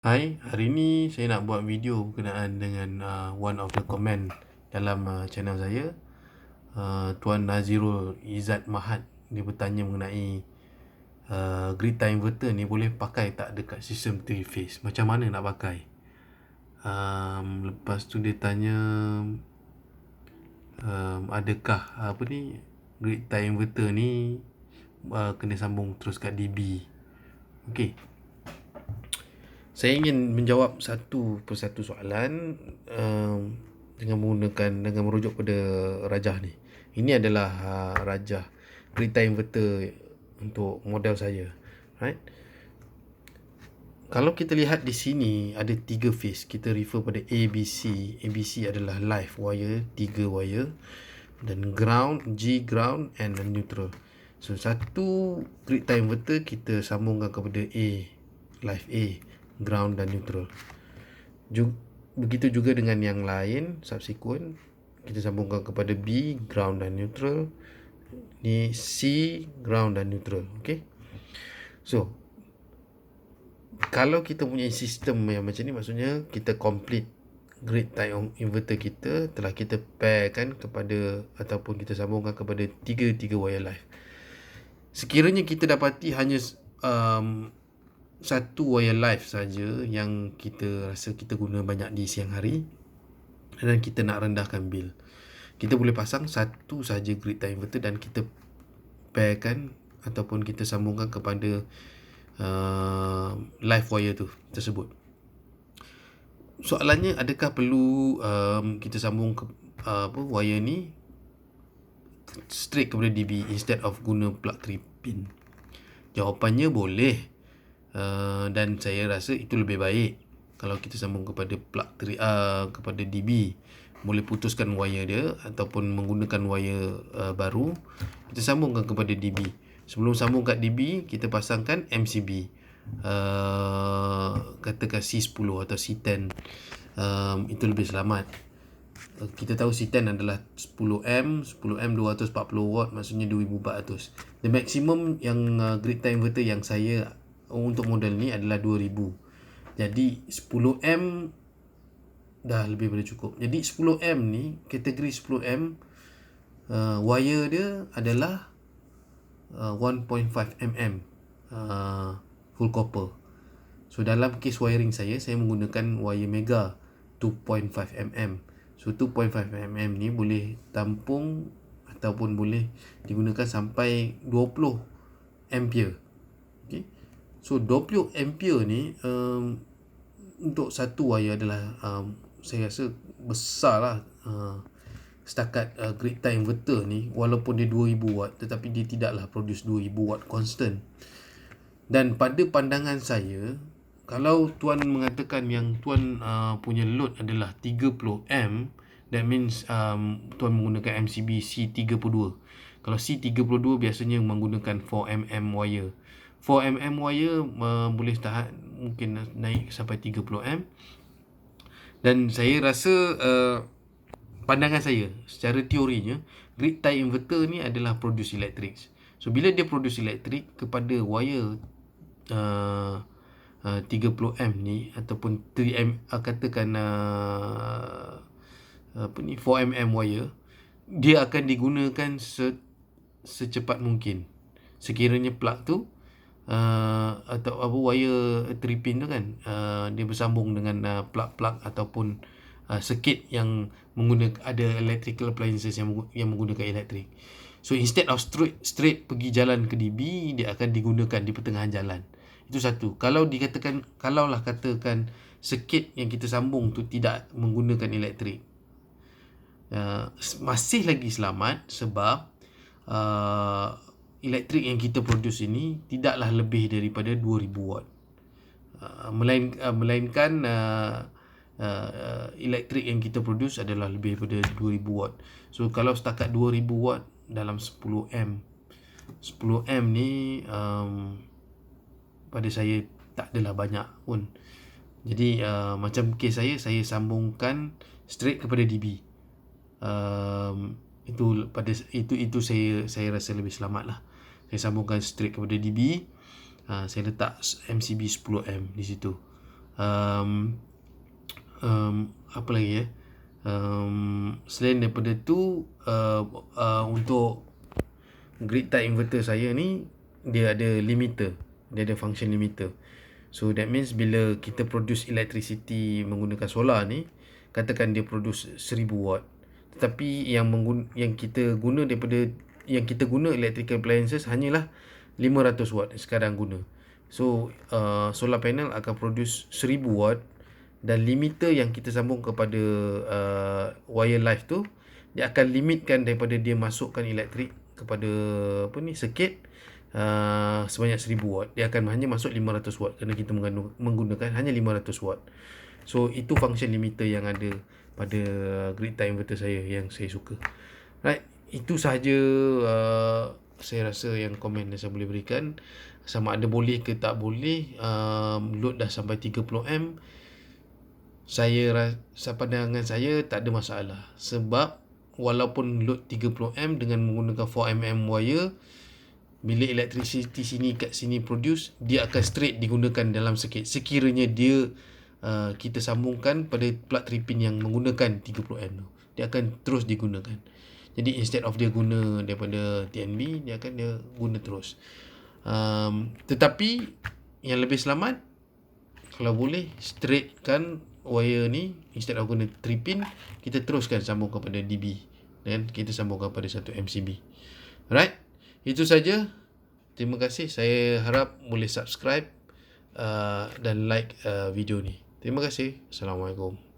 Hai, hari ni saya nak buat video berkenaan dengan one of the comment dalam channel saya. Tuan Nazirul Izzat Mahat, dia bertanya mengenai grid tie inverter ni boleh pakai tak dekat sistem 3 phase, macam mana nak pakai. Lepas tu dia tanya adakah grid tie inverter ni kena sambung terus kat DB. Okey, saya ingin menjawab satu persatu soalan dengan merujuk pada rajah ni. Ini adalah rajah grid tie inverter untuk model saya, right? Kalau kita lihat di sini ada 3 phase, kita refer pada ABC. ABC adalah live wire, 3 wire, dan ground, G ground and neutral. So satu grid tie inverter kita sambungkan kepada A, live A, ground dan neutral. Begitu juga dengan yang lain subsequent, kita sambungkan kepada B, ground dan neutral. Ni C, ground dan neutral. Okay, so kalau kita punya sistem yang macam ni, maksudnya kita complete grid tie inverter kita telah kita pairkan kepada ataupun kita sambungkan kepada tiga wire live. Sekiranya kita dapati hanya satu wire live saja yang kita rasa kita guna banyak di siang hari dan kita nak rendahkan bil, kita boleh pasang satu saja grid tie inverter dan kita pairkan ataupun kita sambungkan kepada live wire tersebut. Soalannya, adakah perlu kita sambung wire ni straight kepada DB instead of guna plug 3 pin? Jawapannya boleh, dan saya rasa itu lebih baik kalau kita sambung kepada plug 3 kepada DB. Boleh putuskan wire dia ataupun menggunakan wire baru, kita sambungkan kepada DB. Sebelum sambung kat DB, kita pasangkan MCB, katakan C10 atau C10. Itu lebih selamat. Kita tahu C10 adalah 10M 240 watt, maksudnya 2400. The maximum yang grid tie inverter yang saya untuk model ni adalah 2000. Jadi 10M dah lebih daripada cukup. Jadi 10M ni, kategori 10M, wire dia adalah 1.5 mm full copper. So dalam case wiring saya menggunakan wire mega 2.5 mm. So 2.5 mm ni boleh tampung ataupun boleh digunakan sampai 20 ampere. Okay. So 20 ampere ni untuk satu wire adalah saya rasa besar lah. Setakat grid tie inverter ni, walaupun dia 2000 watt, tetapi dia tidaklah produce 2000 watt constant. Dan pada pandangan saya, kalau tuan mengatakan yang tuan punya load adalah 30M, that means tuan menggunakan MCB C32. Kalau C32 biasanya menggunakan 4mm wire. 4mm wire boleh tahan, mungkin naik sampai 30M. Dan saya rasa pandangan saya, secara teorinya, grid tie inverter ni adalah produce electric. So bila dia produce electric kepada wire 30M ni ataupun 3M, katakan 4mm wire, dia akan digunakan secepat mungkin. Sekiranya plug tu atau wire 3 pin tu kan, dia bersambung dengan plug ataupun circuit yang menggunakan, ada electrical appliances yang menggunakan elektrik. So instead of straight pergi jalan ke DB, dia akan digunakan di pertengahan jalan. Itu satu. Kalaulah katakan circuit yang kita sambung tu tidak menggunakan elektrik, masih lagi selamat, sebab elektrik yang kita produce ini tidaklah lebih daripada 2000 watt. Melainkan elektrik yang kita produce adalah lebih daripada 2000 watt. So kalau setakat 2000 watt dalam 10M ni pada saya tak adalah banyak pun. Jadi macam kes saya sambungkan straight kepada DB. Itu saya rasa lebih selamat lah. Saya sambungkan straight kepada DB. Saya letak MCB 10M di situ. um, apa lagi ya, selain daripada tu untuk grid tie inverter saya ni dia ada limiter, dia ada function limiter. So that means bila kita produce electricity menggunakan solar ni, katakan dia produce 1000 watt, tetapi yang kita guna electrical appliances hanyalah 500 watt sekarang guna. So solar panel akan produce 1000 watt, dan limiter yang kita sambung kepada wire live tu, dia akan limitkan daripada dia masukkan elektrik kepada circuit sebanyak 1000 watt. Dia akan hanya masuk 500 watt kerana kita menggunakan hanya 500 watt. So itu function limiter yang ada pada grid tie inverter saya yang saya suka. Right, itu sahaja saya rasa yang komen yang saya boleh berikan. Sama ada boleh ke tak boleh, load dah sampai 30 saya rasa, pandangan saya tak ada masalah. Sebab walaupun load 30 dengan menggunakan 4 wire, bila electricity kat sini produce, dia akan straight digunakan dalam circuit. Sekiranya dia kita sambungkan pada plug 3 pin yang menggunakan 30 tu, dia akan terus digunakan. Jadi instead of dia guna daripada TNB, dia guna terus. Tetapi yang lebih selamat, kalau boleh straightkan wire ni, instead of guna 3 pin, kita teruskan sambung kepada DB dan kita sambungkan pada satu MCB. Alright, itu saja. Terima kasih. Saya harap boleh subscribe dan like video ni. Terima kasih. Assalamualaikum.